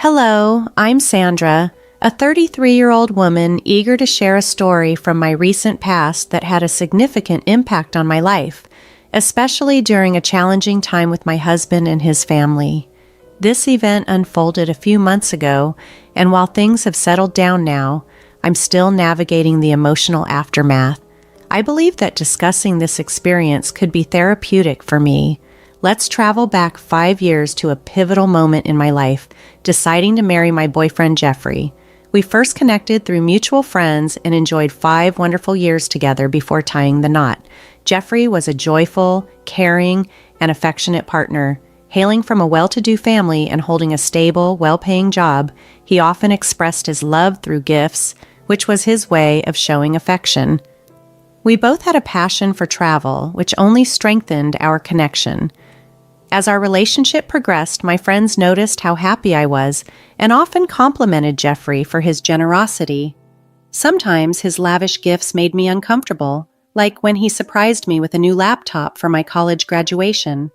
Hello, I'm Sandra, a 33-year-old woman eager to share a story from my recent past that had a significant impact on my life, especially during a challenging time with my husband and his family. This event unfolded a few months ago, and while things have settled down now, I'm still navigating the emotional aftermath. I believe that discussing this experience could be therapeutic for me. Let's travel back 5 years to a pivotal moment in my life, deciding to marry my boyfriend Jeffrey. We first connected through mutual friends and enjoyed 5 wonderful years together before tying the knot. Jeffrey was a joyful, caring, and affectionate partner. Hailing from a well-to-do family and holding a stable, well-paying job, he often expressed his love through gifts, which was his way of showing affection. We both had a passion for travel, which only strengthened our connection. As our relationship progressed, my friends noticed how happy I was and often complimented Jeffrey for his generosity. Sometimes his lavish gifts made me uncomfortable, like when he surprised me with a new laptop for my college graduation.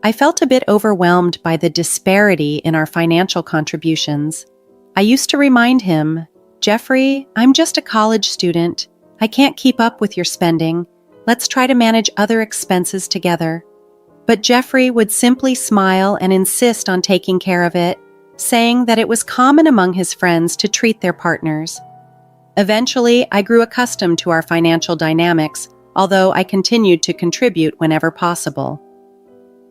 I felt a bit overwhelmed by the disparity in our financial contributions. I used to remind him, "Jeffrey, I'm just a college student. I can't keep up with your spending. Let's try to manage other expenses together." But Jeffrey would simply smile and insist on taking care of it, saying that it was common among his friends to treat their partners. Eventually, I grew accustomed to our financial dynamics, although I continued to contribute whenever possible.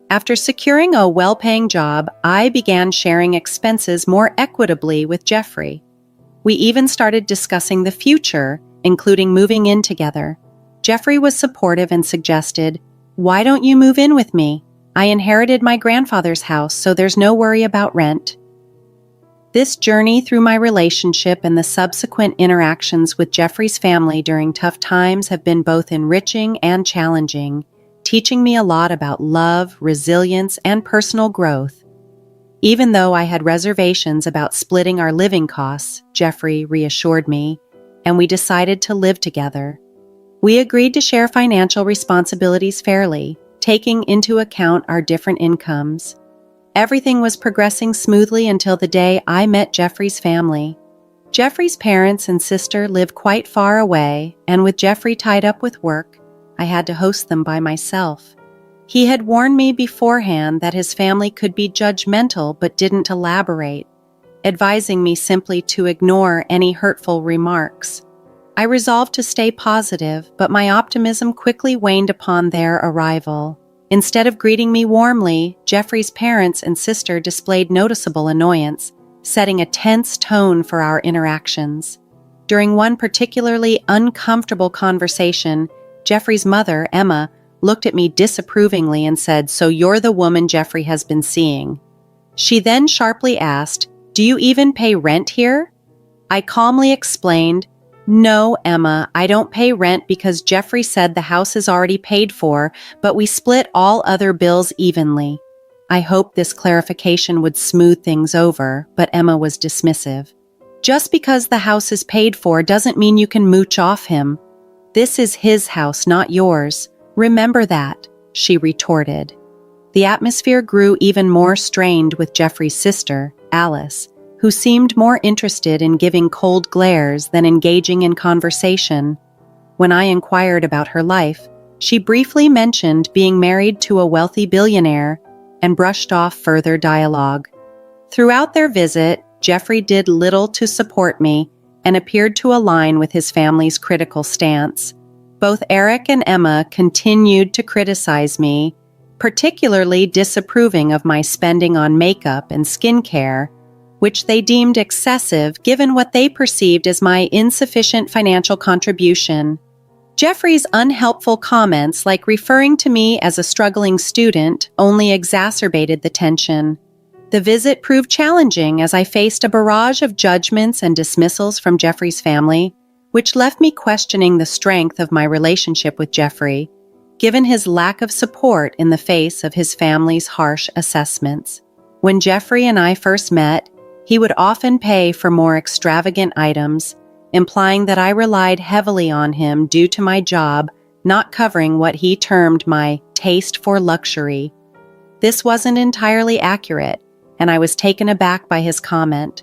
After securing a well-paying job, I began sharing expenses more equitably with Jeffrey. We even started discussing the future, including moving in together. Jeffrey was supportive and suggested, "Why don't you move in with me? I inherited my grandfather's house, so there's no worry about rent." This journey through my relationship and the subsequent interactions with Jeffrey's family during tough times have been both enriching and challenging, teaching me a lot about love, resilience, and personal growth. Even though I had reservations about splitting our living costs, Jeffrey reassured me, and we decided to live together. We agreed to share financial responsibilities fairly, taking into account our different incomes. Everything was progressing smoothly until the day I met Jeffrey's family. Jeffrey's parents and sister live quite far away, and with Jeffrey tied up with work, I had to host them by myself. He had warned me beforehand that his family could be judgmental but didn't elaborate, advising me simply to ignore any hurtful remarks. I resolved to stay positive, but my optimism quickly waned upon their arrival. Instead of greeting me warmly, Jeffrey's parents and sister displayed noticeable annoyance, setting a tense tone for our interactions. During one particularly uncomfortable conversation, Jeffrey's mother, Emma, looked at me disapprovingly and said, "So you're the woman Jeffrey has been seeing." She then sharply asked, "Do you even pay rent here?" I calmly explained, "No, Emma, I don't pay rent because Jeffrey said the house is already paid for, but we split all other bills evenly." I hoped this clarification would smooth things over, but Emma was dismissive. "Just because the house is paid for doesn't mean you can mooch off him. This is his house, not yours. Remember that," she retorted. The atmosphere grew even more strained with Jeffrey's sister, Alice, who seemed more interested in giving cold glares than engaging in conversation. When I inquired about her life, she briefly mentioned being married to a wealthy billionaire and brushed off further dialogue. Throughout their visit, Jeffrey did little to support me and appeared to align with his family's critical stance. Both Eric and Emma continued to criticize me, particularly disapproving of my spending on makeup and skincare, which they deemed excessive given what they perceived as my insufficient financial contribution. Jeffrey's unhelpful comments, like referring to me as a struggling student, only exacerbated the tension. The visit proved challenging as I faced a barrage of judgments and dismissals from Jeffrey's family, which left me questioning the strength of my relationship with Jeffrey, given his lack of support in the face of his family's harsh assessments. When Jeffrey and I first met, he would often pay for more extravagant items, implying that I relied heavily on him due to my job not covering what he termed my taste for luxury. This wasn't entirely accurate, and I was taken aback by his comment.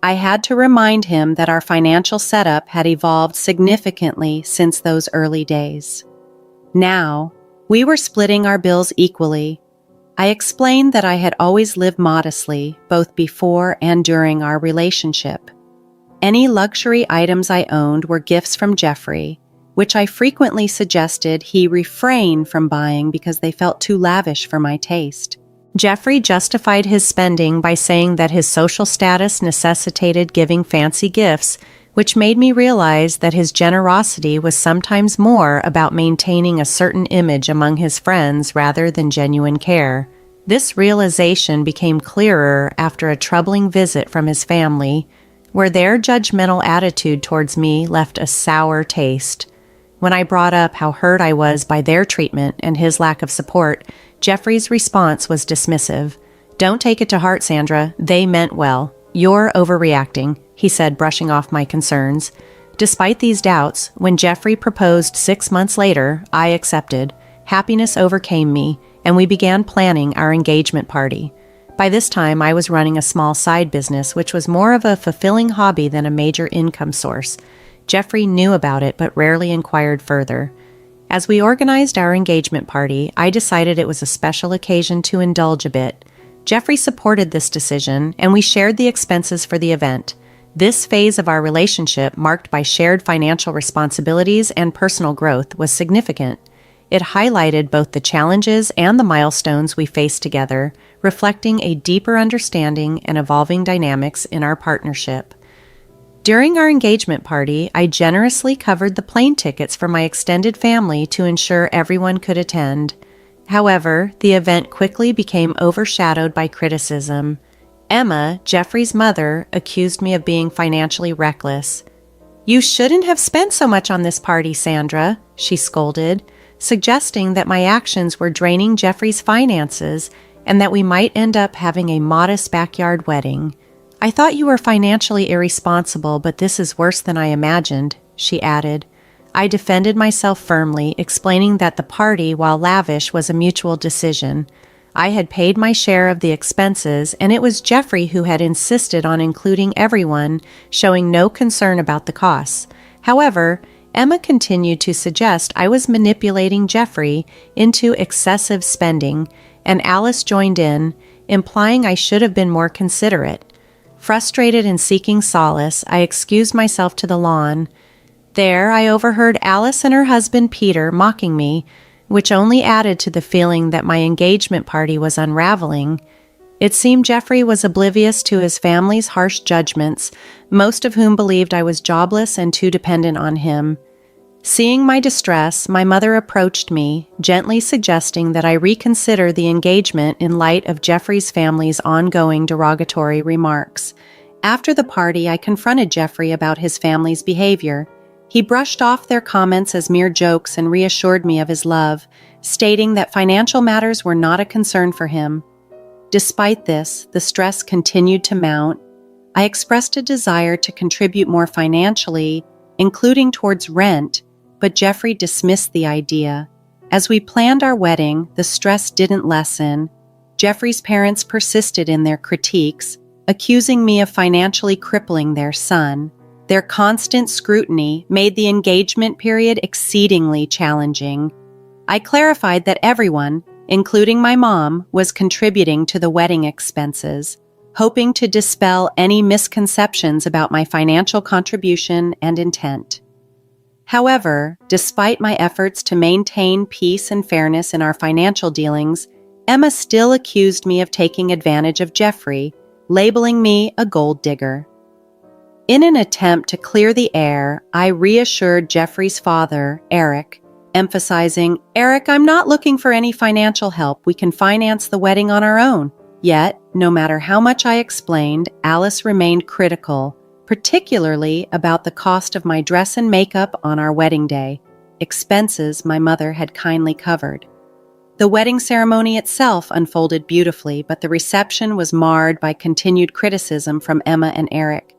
I had to remind him that our financial setup had evolved significantly since those early days. Now, we were splitting our bills equally. I explained that I had always lived modestly, both before and during our relationship. Any luxury items I owned were gifts from Jeffrey, which I frequently suggested he refrain from buying because they felt too lavish for my taste. Jeffrey justified his spending by saying that his social status necessitated giving fancy gifts, which made me realize that his generosity was sometimes more about maintaining a certain image among his friends rather than genuine care. This realization became clearer after a troubling visit from his family, where their judgmental attitude towards me left a sour taste. When I brought up how hurt I was by their treatment and his lack of support, Jeffrey's response was dismissive. "Don't take it to heart, Sandra. They meant well. You're overreacting," he said, brushing off my concerns. Despite these doubts, when Jeffrey proposed 6 months later, I accepted. Happiness overcame me, and we began planning our engagement party. By this time, I was running a small side business, which was more of a fulfilling hobby than a major income source. Jeffrey knew about it, but rarely inquired further. As we organized our engagement party, I decided it was a special occasion to indulge a bit. Jeffrey supported this decision, and we shared the expenses for the event. This phase of our relationship, marked by shared financial responsibilities and personal growth, was significant. It highlighted both the challenges and the milestones we faced together, reflecting a deeper understanding and evolving dynamics in our partnership. During our engagement party, I generously covered the plane tickets for my extended family to ensure everyone could attend. However, the event quickly became overshadowed by criticism. Emma, Jeffrey's mother, accused me of being financially reckless. "You shouldn't have spent so much on this party, Sandra," she scolded, suggesting that my actions were draining Jeffrey's finances and that we might end up having a modest backyard wedding. "I thought you were financially irresponsible, but this is worse than I imagined," she added. I defended myself firmly, explaining that the party, while lavish, was a mutual decision. I had paid my share of the expenses, and it was Jeffrey who had insisted on including everyone, showing no concern about the costs. However, Emma continued to suggest I was manipulating Jeffrey into excessive spending, and Alice joined in, implying I should have been more considerate. Frustrated and seeking solace, I excused myself to the lawn. There, I overheard Alice and her husband Peter mocking me, which only added to the feeling that my engagement party was unraveling. It seemed Jeffrey was oblivious to his family's harsh judgments, most of whom believed I was jobless and too dependent on him. Seeing my distress, my mother approached me, gently suggesting that I reconsider the engagement in light of Jeffrey's family's ongoing derogatory remarks. After the party, I confronted Jeffrey about his family's behavior. He brushed off their comments as mere jokes and reassured me of his love, stating that financial matters were not a concern for him. Despite this, the stress continued to mount. I expressed a desire to contribute more financially, including towards rent, but Jeffrey dismissed the idea. As we planned our wedding, the stress didn't lessen. Jeffrey's parents persisted in their critiques, accusing me of financially crippling their son. Their constant scrutiny made the engagement period exceedingly challenging. I clarified that everyone, including my mom, was contributing to the wedding expenses, hoping to dispel any misconceptions about my financial contribution and intent. However, despite my efforts to maintain peace and fairness in our financial dealings, Emma still accused me of taking advantage of Jeffrey, labeling me a gold digger. In an attempt to clear the air, I reassured Jeffrey's father, Eric, emphasizing, "Eric, I'm not looking for any financial help. We can finance the wedding on our own." Yet, no matter how much I explained, Alice remained critical, particularly about the cost of my dress and makeup on our wedding day, expenses my mother had kindly covered. The wedding ceremony itself unfolded beautifully, but the reception was marred by continued criticism from Emma and Eric.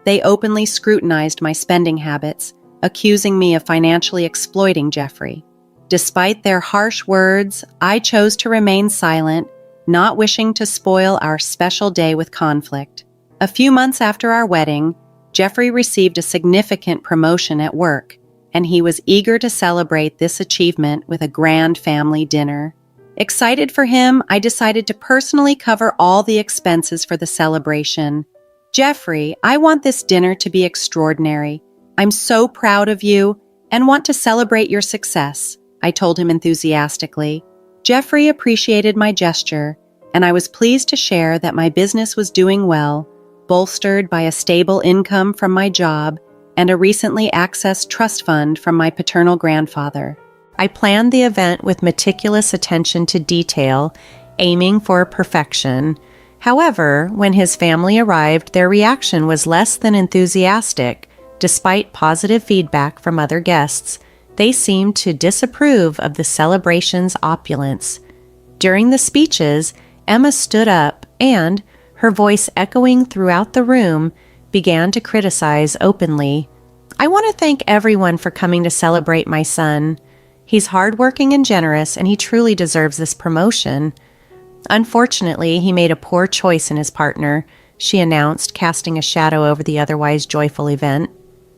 They openly scrutinized my spending habits, accusing me of financially exploiting Jeffrey. Despite their harsh words, I chose to remain silent, not wishing to spoil our special day with conflict. A few months after our wedding, Jeffrey received a significant promotion at work, and he was eager to celebrate this achievement with a grand family dinner. Excited for him, I decided to personally cover all the expenses for the celebration. "Jeffrey, I want this dinner to be extraordinary. I'm so proud of you and want to celebrate your success," I told him enthusiastically. Jeffrey appreciated my gesture, and I was pleased to share that my business was doing well, bolstered by a stable income from my job and a recently accessed trust fund from my paternal grandfather. I planned the event with meticulous attention to detail, aiming for perfection. However, when his family arrived, their reaction was less than enthusiastic. Despite positive feedback from other guests, they seemed to disapprove of the celebration's opulence. During the speeches, Emma stood up and, her voice echoing throughout the room, began to criticize openly. "I want to thank everyone for coming to celebrate my son. He's hardworking and generous, and he truly deserves this promotion. Unfortunately, he made a poor choice in his partner," she announced, casting a shadow over the otherwise joyful event.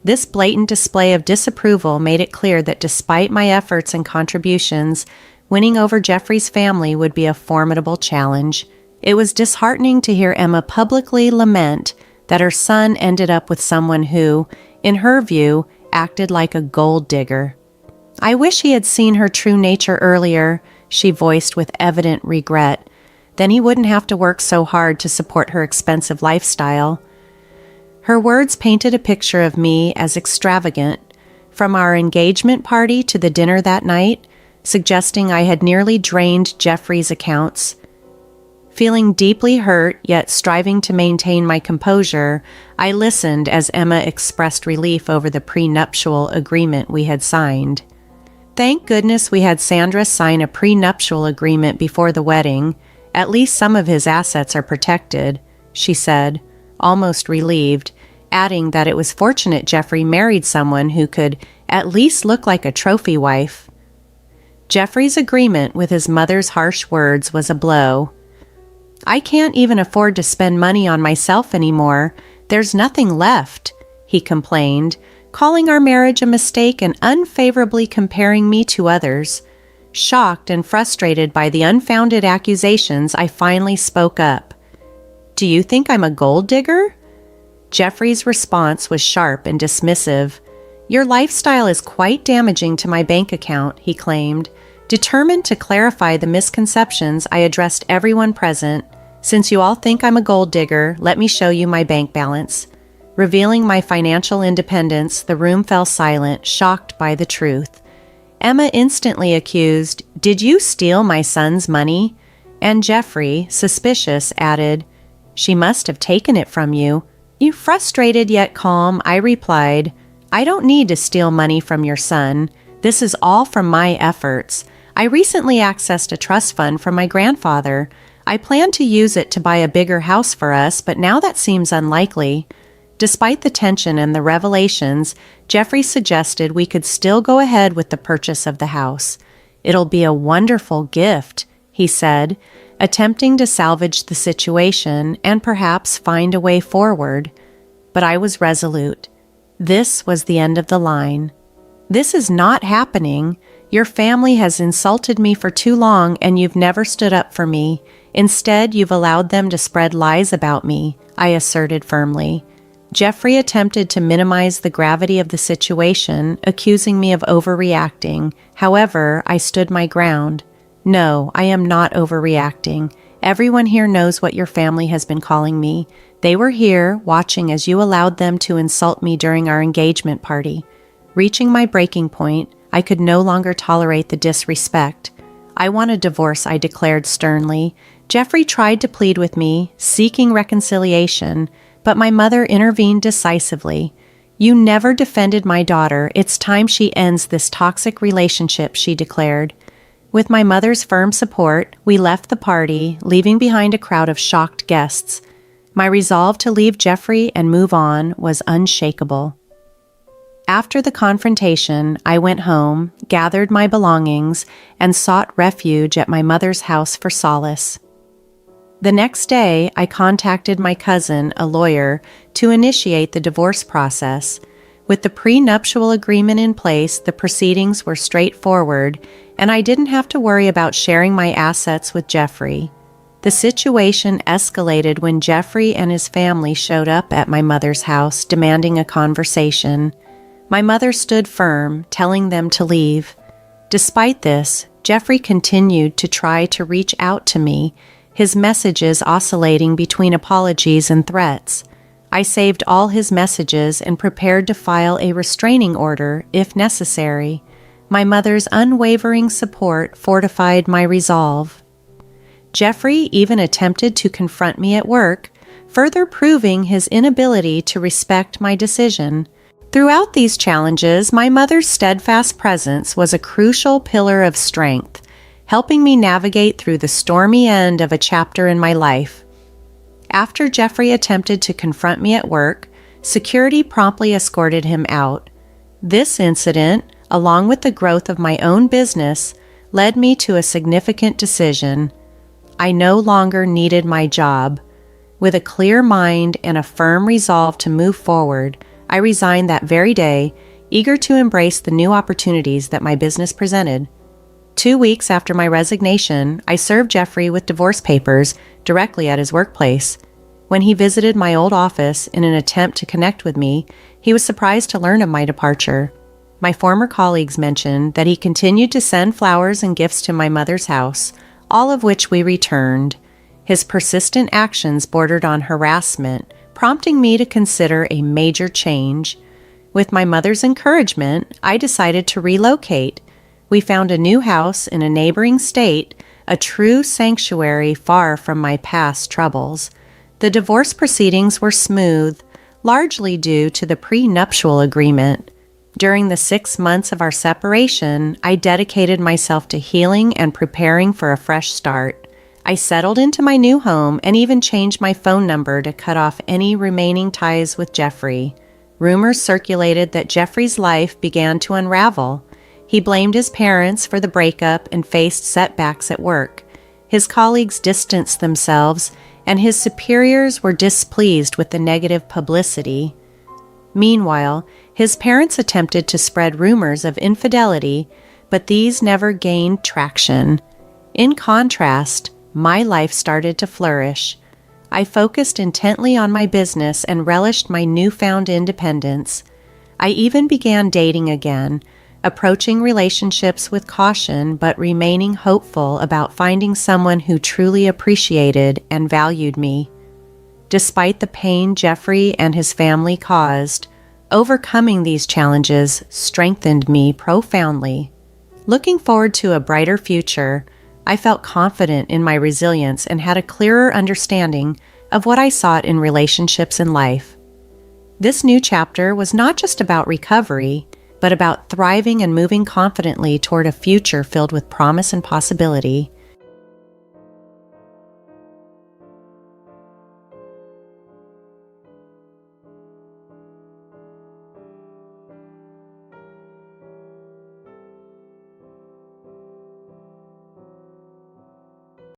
This blatant display of disapproval made it clear that despite my efforts and contributions, winning over Jeffrey's family would be a formidable challenge. It was disheartening to hear Emma publicly lament that her son ended up with someone who, in her view, acted like a gold digger. "I wish he had seen her true nature earlier," she voiced with evident regret. "Then he wouldn't have to work so hard to support her expensive lifestyle." Her words painted a picture of me as extravagant, from our engagement party to the dinner that night, suggesting I had nearly drained Jeffrey's accounts. Feeling deeply hurt, yet striving to maintain my composure, I listened as Emma expressed relief over the prenuptial agreement we had signed. "Thank goodness we had Sandra sign a prenuptial agreement before the wedding. At least some of his assets are protected," she said, almost relieved, adding that it was fortunate Jeffrey married someone who could at least look like a trophy wife. Jeffrey's agreement with his mother's harsh words was a blow. "I can't even afford to spend money on myself anymore. There's nothing left," he complained, calling our marriage a mistake and unfavorably comparing me to others. Shocked and frustrated by the unfounded accusations, I finally spoke up. "Do you think I'm a gold digger?" Jeffrey's response was sharp and dismissive. "Your lifestyle is quite damaging to my bank account," he claimed. Determined to clarify the misconceptions, I addressed everyone present. "Since you all think I'm a gold digger, let me show you my bank balance." Revealing my financial independence, the room fell silent, shocked by the truth. Emma instantly accused, "Did you steal my son's money?" And Jeffrey, suspicious, added, "She must have taken it from you." Frustrated yet calm, I replied, "I don't need to steal money from your son. This is all from my efforts. I recently accessed a trust fund from my grandfather. I plan to use it to buy a bigger house for us, but now that seems unlikely." Despite the tension and the revelations, Jeffrey suggested we could still go ahead with the purchase of the house. "It'll be a wonderful gift," he said, attempting to salvage the situation and perhaps find a way forward. But I was resolute. This was the end of the line. "This is not happening. Your family has insulted me for too long, and you've never stood up for me. Instead, you've allowed them to spread lies about me," I asserted firmly. Jeffrey attempted to minimize the gravity of the situation, accusing me of overreacting. However, I stood my ground. "No, I am not overreacting. Everyone here knows what your family has been calling me. They were here, watching as you allowed them to insult me during our engagement party." Reaching my breaking point, I could no longer tolerate the disrespect. "I want a divorce," I declared sternly. Jeffrey tried to plead with me, seeking reconciliation, but my mother intervened decisively. "You never defended my daughter. It's time she ends this toxic relationship," she declared. With my mother's firm support, we left the party, leaving behind a crowd of shocked guests. My resolve to leave Jeffrey and move on was unshakable. After the confrontation, I went home, gathered my belongings, and sought refuge at my mother's house for solace. The next day, I contacted my cousin, a lawyer, to initiate the divorce process. With the prenuptial agreement in place, the proceedings were straightforward, and I didn't have to worry about sharing my assets with Jeffrey. The situation escalated when Jeffrey and his family showed up at my mother's house, demanding a conversation. My mother stood firm, telling them to leave. Despite this, Jeffrey continued to try to reach out to me, his messages oscillating between apologies and threats. I saved all his messages and prepared to file a restraining order if necessary. My mother's unwavering support fortified my resolve. Jeffrey even attempted to confront me at work, further proving his inability to respect my decision. Throughout these challenges, my mother's steadfast presence was a crucial pillar of strength, helping me navigate through the stormy end of a chapter in my life. After Jeffrey attempted to confront me at work, security promptly escorted him out. This incident, along with the growth of my own business, led me to a significant decision. I no longer needed my job. With a clear mind and a firm resolve to move forward, I resigned that very day, eager to embrace the new opportunities that my business presented. 2 weeks after my resignation, I served Jeffrey with divorce papers directly at his workplace. When he visited my old office in an attempt to connect with me, he was surprised to learn of my departure. My former colleagues mentioned that he continued to send flowers and gifts to my mother's house, all of which we returned. His persistent actions bordered on harassment, prompting me to consider a major change. With my mother's encouragement, I decided to relocate. We found a new house in a neighboring state, a true sanctuary far from my past troubles. The divorce proceedings were smooth, largely due to the prenuptial agreement. During the 6 months of our separation, I dedicated myself to healing and preparing for a fresh start. I settled into my new home and even changed my phone number to cut off any remaining ties with Jeffrey. Rumors circulated that Jeffrey's life began to unravel. He blamed his parents for the breakup and faced setbacks at work. His colleagues distanced themselves, and his superiors were displeased with the negative publicity. Meanwhile, his parents attempted to spread rumors of infidelity, but these never gained traction. In contrast, my life started to flourish. I focused intently on my business and relished my newfound independence. I even began dating again, approaching relationships with caution but remaining hopeful about finding someone who truly appreciated and valued me. Despite the pain Jeffrey and his family caused, overcoming these challenges strengthened me profoundly. Looking forward to a brighter future, I felt confident in my resilience and had a clearer understanding of what I sought in relationships and life. This new chapter was not just about recovery, but about thriving and moving confidently toward a future filled with promise and possibility.